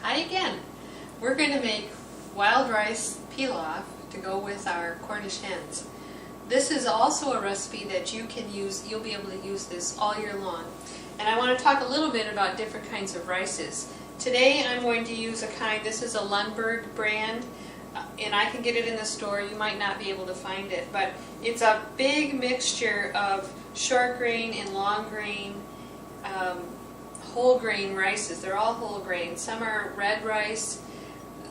Hi again. We're going to make wild rice pilaf to go with our Cornish hens. This is also a recipe that you can use, you'll be able to use this all year long. And I want to talk a little bit about different kinds of rices. Today I'm going to use a kind, this is a Lundberg brand, and I can get it in the store. You might not be able to find it, but it's a big mixture of short grain and long grain whole grain rices. They're all whole grain. Some are red rice,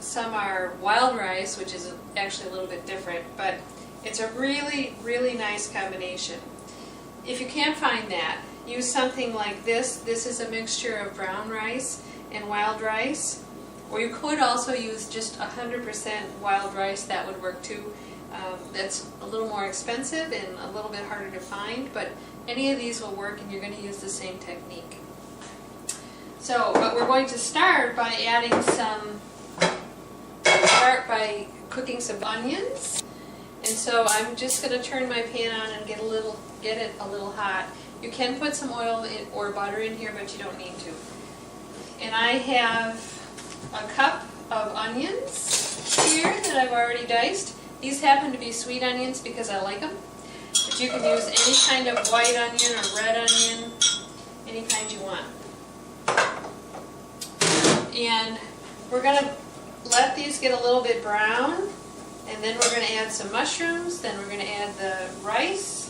some are wild rice, which is actually a little bit different, but it's a really, really nice combination. If you can't find that, use something like this. This is a mixture of brown rice and wild rice, or you could also use just 100% wild rice. That would work too. That's a little more expensive and a little bit harder to find, but any of these will work and you're going to use the same technique. But we're going to start by cooking some onions. And so I'm just going to turn my pan on and get it a little hot. You can put some oil or butter in here, but you don't need to. And I have a cup of onions here that I've already diced. These happen to be sweet onions because I like them. But you can use any kind of white onion or red onion, any kind you want. And we're going to let these get a little bit brown, and then we're going to add some mushrooms, then we're going to add the rice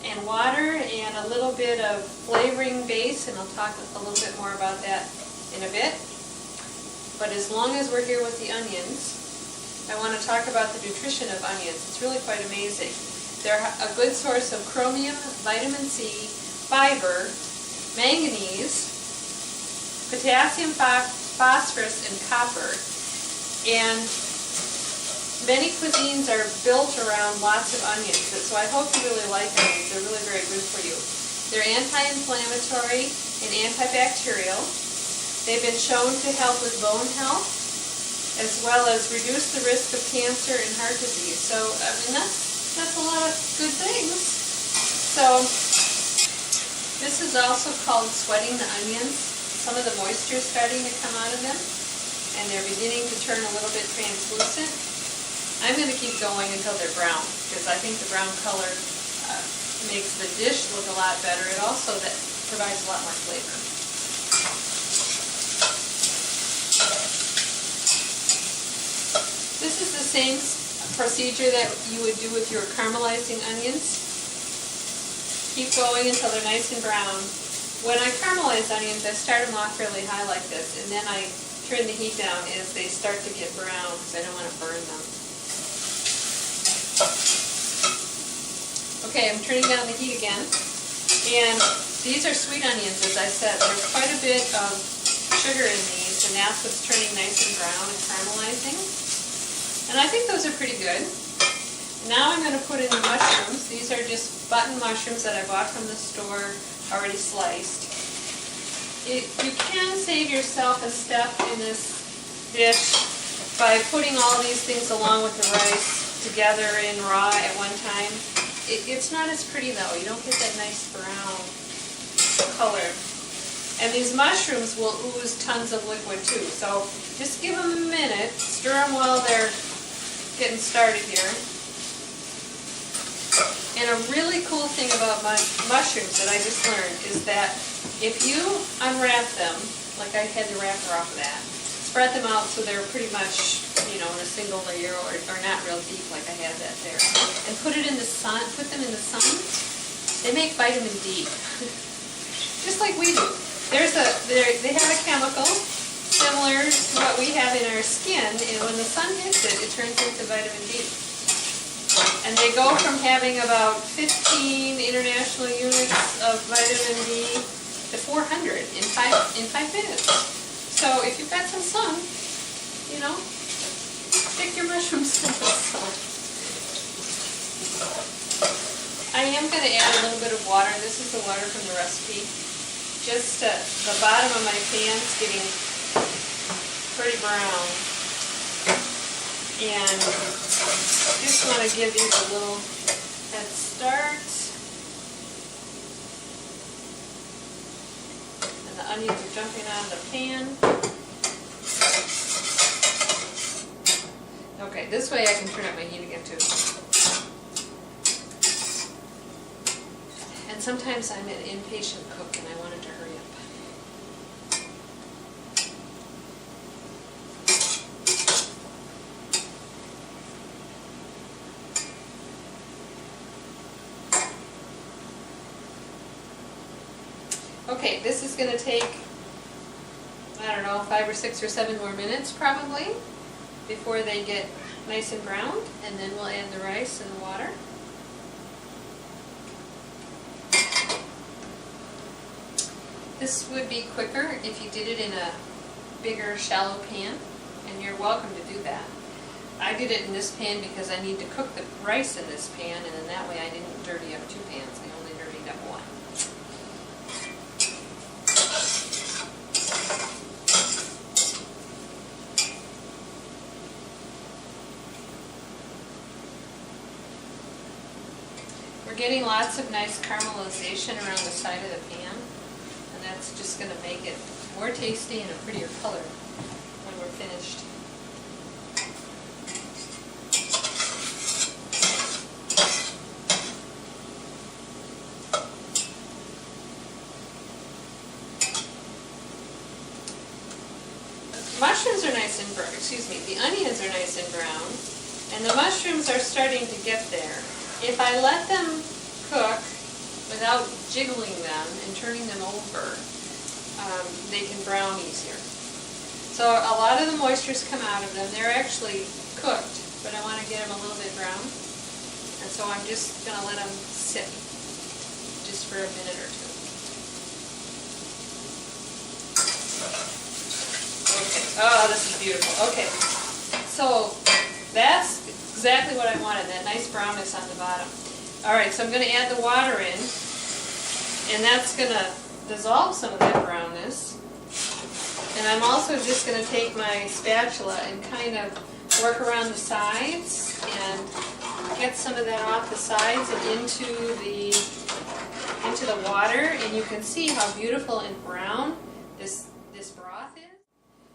and water and a little bit of flavoring base, and I'll talk a little bit more about that in a bit. But as long as we're here with the onions, I want to talk about the nutrition of onions. It's really quite amazing. They're a good source of chromium, vitamin C, fiber, manganese, potassium, phosphorus, and copper. And many cuisines are built around lots of onions, so I hope you really like onions. They're really very good for you. They're anti-inflammatory and antibacterial. They've been shown to help with bone health, as well as reduce the risk of cancer and heart disease. So, I mean, that's a lot of good things. So, this is also called sweating the onions. Some of the moisture is starting to come out of them, and they're beginning to turn a little bit translucent. I'm going to keep going until they're brown, because I think the brown color makes the dish look a lot better. It also provides a lot more flavor. This is the same procedure that you would do with your caramelizing onions. Keep going until they're nice and brown. When I caramelize onions, I start them off fairly high like this, and then I turn the heat down as they start to get brown because I don't want to burn them. Okay, I'm turning down the heat again. And these are sweet onions, as I said. There's quite a bit of sugar in these, and that's what's turning nice and brown and caramelizing. And I think those are pretty good. Now I'm going to put in the mushrooms. These are just button mushrooms that I bought from the store, already sliced. You can save yourself a step in this dish by putting all these things along with the rice together in raw at one time. It's not as pretty though. You don't get that nice brown color. And these mushrooms will ooze tons of liquid too. So just give them a minute. Stir them while they're getting started here. And a really cool thing about mushrooms that I just learned is that if you unwrap them, like I had the wrapper off of that, spread them out so they're pretty much, in a single layer or not real deep like I had that there, and put them in the sun, they make vitamin D. Just like we do. They have a chemical similar to what we have in our skin, and when the sun hits it, it turns into vitamin D. And they go from having about 15 international units of vitamin D to 400 in 5 minutes. So if you've got some sun, stick your mushrooms in the sun. I am going to add a little bit of water. This is the water from the recipe. Just the bottom of my pan's getting pretty brown. And just want to give these a little head start. And the onions are jumping out of the pan. Okay, this way I can turn up my heat again too. And sometimes I'm an impatient cook and I wanted to hurry up. Okay, this is going to take, I don't know, 5 or 6 or 7 more minutes probably before they get nice and browned, and then we'll add the rice and the water. This would be quicker if you did it in a bigger, shallow pan, and you're welcome to do that. I did it in this pan because I need to cook the rice in this pan, and in that way I didn't dirty up 2 pans. I only dirtied up 1. We're getting lots of nice caramelization around the side of the pan, and that's just going to make it more tasty and a prettier color when we're finished. Mushrooms are nice and brown, the onions are nice and brown, and the mushrooms are starting to get there. If I let them cook without jiggling them and turning them over, they can brown easier. So a lot of the moistures come out of them. They're actually cooked, but I want to get them a little bit brown. And so I'm just going to let them sit just for a minute or 2. Okay, oh, this is beautiful. Okay, so that's exactly what I wanted, that nice brownness on the bottom. Alright, so I'm going to add the water in, and that's going to dissolve some of that brownness. And I'm also just going to take my spatula and kind of work around the sides and get some of that off the sides and into the water, and you can see how beautiful and brown this broth is.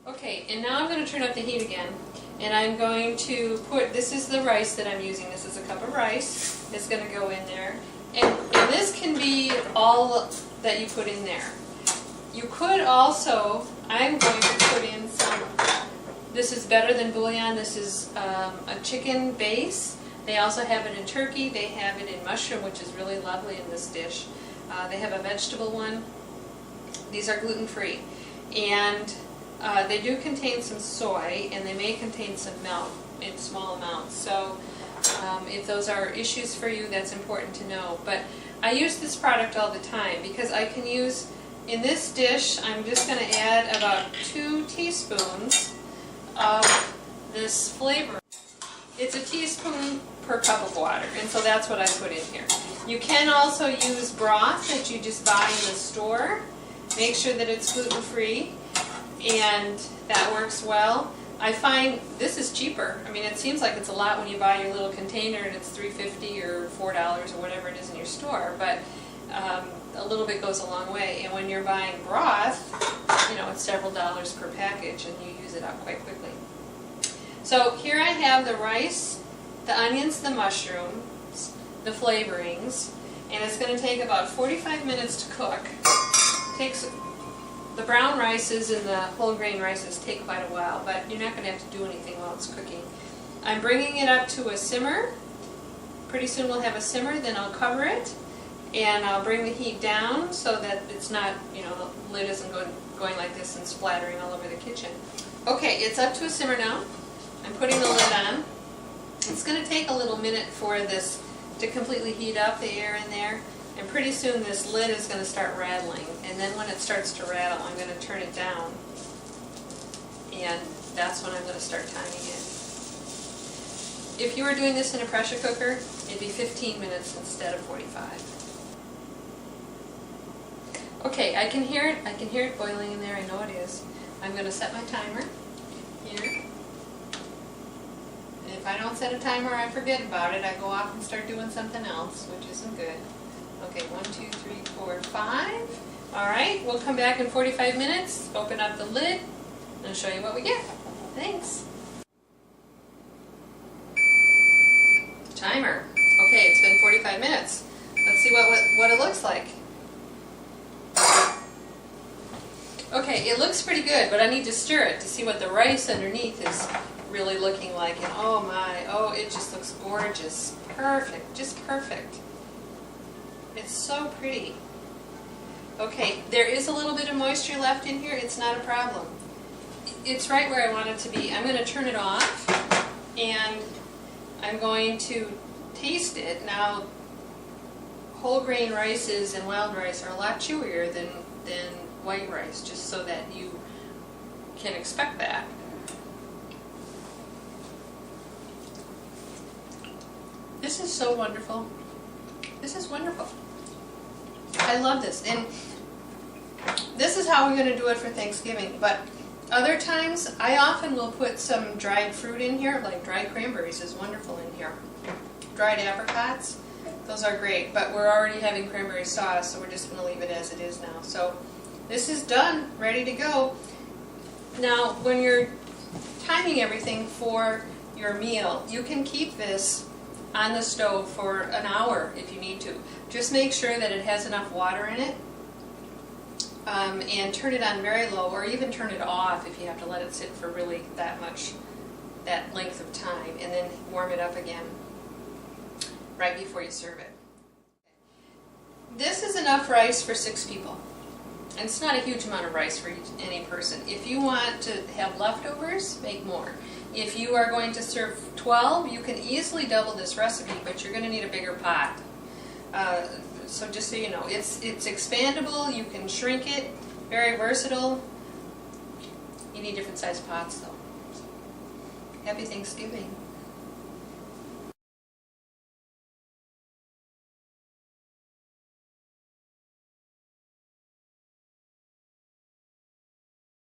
Okay, and now I'm going to turn up the heat again, and I'm going to put, this is the rice that I'm using, this is a cup of rice that's going to go in there, and this can be all that you put in there. You could also, I'm going to put in some, this is better than bouillon, this is a chicken base. They also have it in turkey, they have it in mushroom, which is really lovely in this dish. They have a vegetable one. These are gluten-free, and they do contain some soy, and they may contain some milk in small amounts. So if those are issues for you, that's important to know. But I use this product all the time because I can use, in this dish, I'm just going to add about 2 teaspoons of this flavor. It's a teaspoon per cup of water, and so that's what I put in here. You can also use broth that you just buy in the store. Make sure that it's gluten-free, and that works well. I find this is cheaper. I mean, it seems like it's a lot when you buy your little container and it's $3.50 or $4 or whatever it is in your store, but a little bit goes a long way. And when you're buying broth, you know, it's several dollars per package, and you use it up quite quickly. So here I have the rice, the onions, the mushrooms, the flavorings, and it's going to take about 45 minutes to cook. The brown rices and the whole grain rices take quite a while, but you're not going to have to do anything while it's cooking. I'm bringing it up to a simmer. Pretty soon we'll have a simmer, then I'll cover it, and I'll bring the heat down so that it's not, you know, the lid isn't going like this and splattering all over the kitchen. Okay, it's up to a simmer now. I'm putting the lid on. It's going to take a little minute for this to completely heat up, the air in there, and pretty soon this lid is going to start rattling, and then when it starts to rattle, I'm going to turn it down, and that's when I'm going to start timing it. If you were doing this in a pressure cooker, it'd be 15 minutes instead of 45. Okay, I can hear it boiling in there, I know it is. I'm going to set my timer here. And if I don't set a timer, I forget about it. I go off and start doing something else, which isn't good. Okay, 1, 2, 3, 4, 5. Alright, we'll come back in 45 minutes, open up the lid, and I'll show you what we get. Thanks. timer. Okay, it's been 45 minutes. Let's see what it looks like. Okay, it looks pretty good, but I need to stir it to see what the rice underneath is really looking like. And oh my, oh, it just looks gorgeous. Perfect, just perfect. It's so pretty. Okay, there is a little bit of moisture left in here. It's not a problem. It's right where I want it to be. I'm going to turn it off, and I'm going to taste it. Now, whole grain rices and wild rice are a lot chewier than white rice, just so that you can expect that. This is so wonderful. This is wonderful. I love this. And this is how we're going to do it for Thanksgiving. But other times, I often will put some dried fruit in here, like dried cranberries is wonderful in here. Dried apricots, those are great. But we're already having cranberry sauce, so we're just going to leave it as it is now. So this is done, ready to go. Now, when you're timing everything for your meal, you can keep this on the stove for an hour if you need to. Just make sure that it has enough water in it, and turn it on very low, or even turn it off if you have to let it sit for really that length of time, and then warm it up again right before you serve it. This is enough rice for 6 people. And it's not a huge amount of rice for any person. If you want to have leftovers, make more. If you are going to serve 12, you can easily double this recipe, but you're going to need a bigger pot. So just so you know, it's expandable, you can shrink it, very versatile. You need different sized pots though. Happy Thanksgiving.